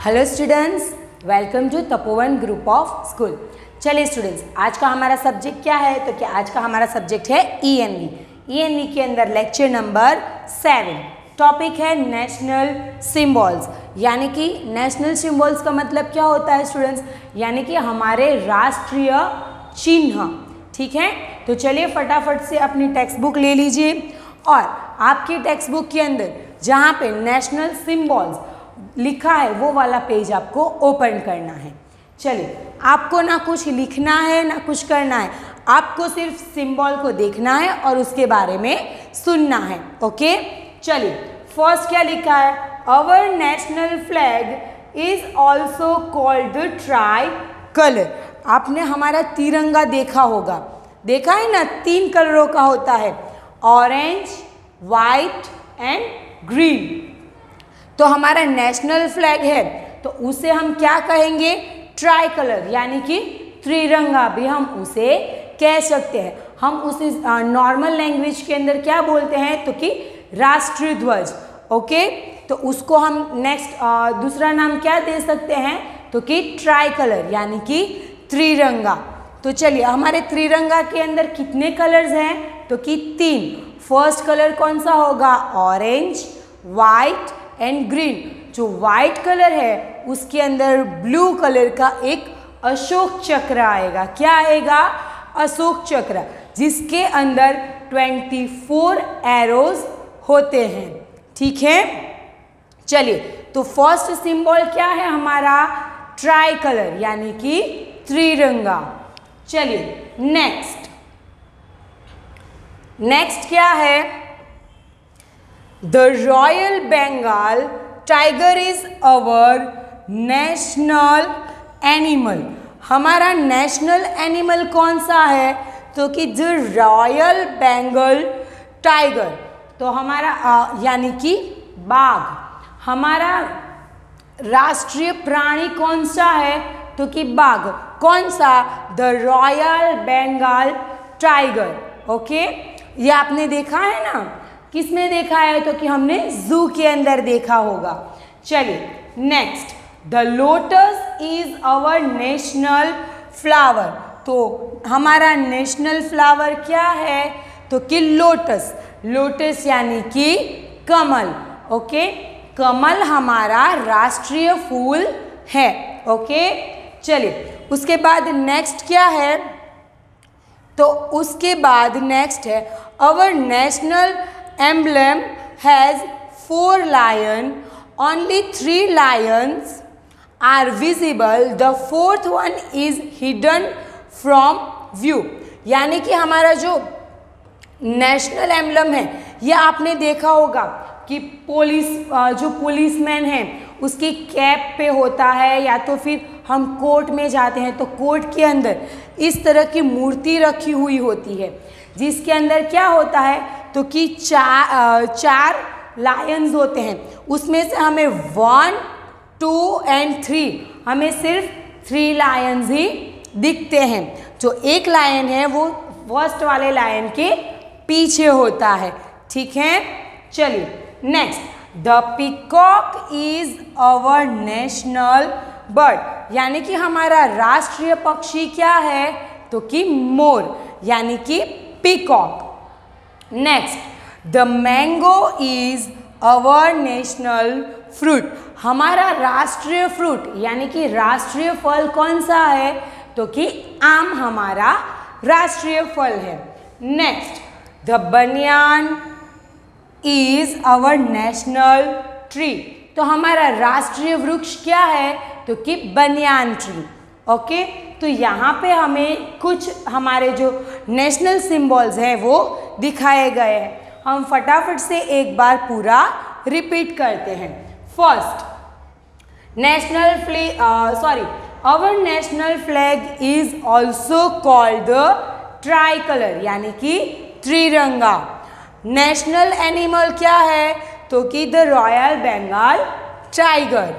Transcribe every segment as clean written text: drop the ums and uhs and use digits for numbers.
Hello students, welcome to Tapovan group of school. चलिए students, आज का हमारा सब्जेक्ट क्या है? तो क्या आज का हमारा सब्जेक्ट है ईएनवी। ईएनवी के अंदर लेक्चर नंबर 7, टॉपिक है नेशनल सिंबल्स। यानी कि नेशनल सिंबल्स का मतलब क्या होता है स्टूडेंट्स? यानी कि हमारे राष्ट्रीय चिन्ह। ठीक है, तो चलिए फटाफट से अपनी टेक्स्ट बुक ले लीजिए और आपकी टेक्स्ट बुक के अंदर जहाँ पे नेशनल सिंबल्स लिखा है वो वाला पेज आपको ओपन करना है। चलिए, आपको ना कुछ लिखना है ना कुछ करना है, आपको सिर्फ सिंबल को देखना है और उसके बारे में सुनना है। ओके, चलिए फर्स्ट क्या लिखा है? Our national flag is also called the try colour. आपने हमारा तिरंगा देखा होगा, देखा है ना, 3 कलरों का होता है, ऑरेंज, वाइट एंड ग्रीन। तो हमारा नेशनल फ्लैग है तो उसे हम क्या कहेंगे? ट्राई कलर, यानी कि त्रिरंगा भी हम उसे कह सकते हैं। हम उसे नॉर्मल लैंग्वेज के अंदर क्या बोलते हैं? तो कि राष्ट्रीय ध्वज। ओके, तो उसको हम नेक्स्ट दूसरा नाम क्या दे सकते हैं? तो कि ट्राई कलर, यानी कि त्रिरंगा। तो चलिए, हमारे त्रिरंगा के अंदर कितने कलर्स हैं? तो कि 3। फर्स्ट कलर कौन सा होगा? Orange, white and green. जो वाइट कलर है उसके अंदर ब्लू कलर का एक अशोक चक्र आएगा। क्या आएगा? अशोक चक्र, जिसके अंदर 24 एरोज होते हैं। ठीक है, चलिए, तो फर्स्ट सिंबल क्या है हमारा? ट्राई कलर, यानी कि त्रिरंगा। चलिए नेक्स्ट क्या है? The Royal Bengal Tiger is our national animal। हमारा नेशनल एनिमल कौन सा है? तो कि The Royal Bengal Tiger। तो हमारा यानी कि बाघ। हमारा राष्ट्रीय प्राणी कौन सा है? तो कि बाघ। कौन सा? The Royal Bengal Tiger। Okay, ये आपने देखा है ना? किस में देखा है? तो कि हमने जू के अंदर देखा होगा। चलिए next, the lotus is our national flower. तो हमारा नेशनल फ्लावर क्या है? तो कि लोटस। लोटस यानी कि कमल। ओके, कमल हमारा राष्ट्रीय फूल है। ओके, चलिए उसके बाद नेक्स्ट क्या है? तो उसके बाद नेक्स्ट है our national emblem has 4 lions, only 3 lions are visible, the 4th one is hidden from view। यानी कि हमारा जो नेशनल एम्बलम है, यह आपने देखा होगा कि जो पुलिसमैन है उसकी कैप पे होता है, या तो फिर हम कोर्ट में जाते हैं तो कोर्ट के अंदर इस तरह की मूर्ति रखी हुई होती है, जिसके अंदर क्या होता है? तो कि 4 लायंस होते हैं। उसमें से हमें 1, 2 एंड 3, हमें सिर्फ 3 लायंस ही दिखते हैं। जो एक लायन है वो फर्स्ट वाले लायन के पीछे होता है। ठीक है, चलिए next, the peacock is our national bird. यानी कि हमारा राष्ट्रीय पक्षी क्या है? तो कि मोर, यानी कि peacock. Next, the mango is our national fruit. हमारा राष्ट्रीय फ्रूट यानी कि राष्ट्रीय फल कौन सा है? तो कि आम हमारा राष्ट्रीय फल है। Next, the banyan is our national tree. तो हमारा राष्ट्रीय वृक्ष क्या है? तो कि बनियान ट्री। ओके, तो यहाँ पे हमें कुछ हमारे जो नेशनल सिंबल्स हैं वो दिखाए गए हैं। हम फटाफट से एक बार पूरा रिपीट करते हैं। First, our national flag is also called the tricolour, यानी कि त्रिरंगा। नेशनल एनिमल क्या है? तो कि the royal Bengal tiger.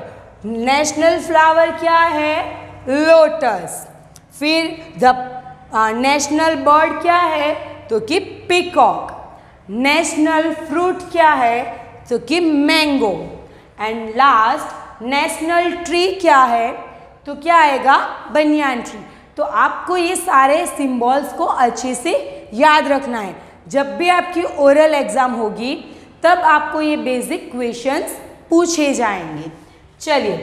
National flower क्या है? लोटस। फिर द नेशनल बर्ड क्या है? तो कि पीकॉक। नेशनल फ्रूट क्या है? तो कि mango. And last national tree क्या है, तो क्या आएगा, बनियान ट्री। तो आपको ये सारे सिंबल्स को अच्छे से याद रखना है। जब भी आपकी ओरल एग्जाम होगी तब आपको ये बेसिक क्वेश्चंस पूछे जाएंगे। चलिए,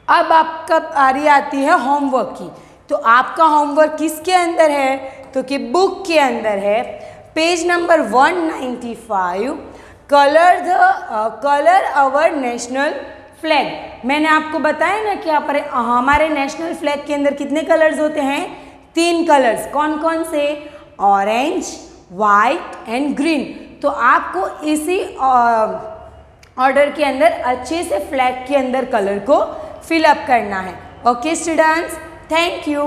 अब आपका बारी आती है होमवर्क की। तो आपका होमवर्क किसके अंदर है, तो कि बुक के अंदर है। Page number 195, colour our national flag. मैंने आपको बताया ना कि हमारे नेशनल फ्लैग के अंदर कितने कलर्स होते हैं, 3 कलर्स। कौन कौन से, ऑरेंज, वाइट एंड ग्रीन। तो आपको इसी ऑर्डर के अंदर अच्छे से फ्लैग के अंदर कलर को फिल अप करना है। Okay students, thank you.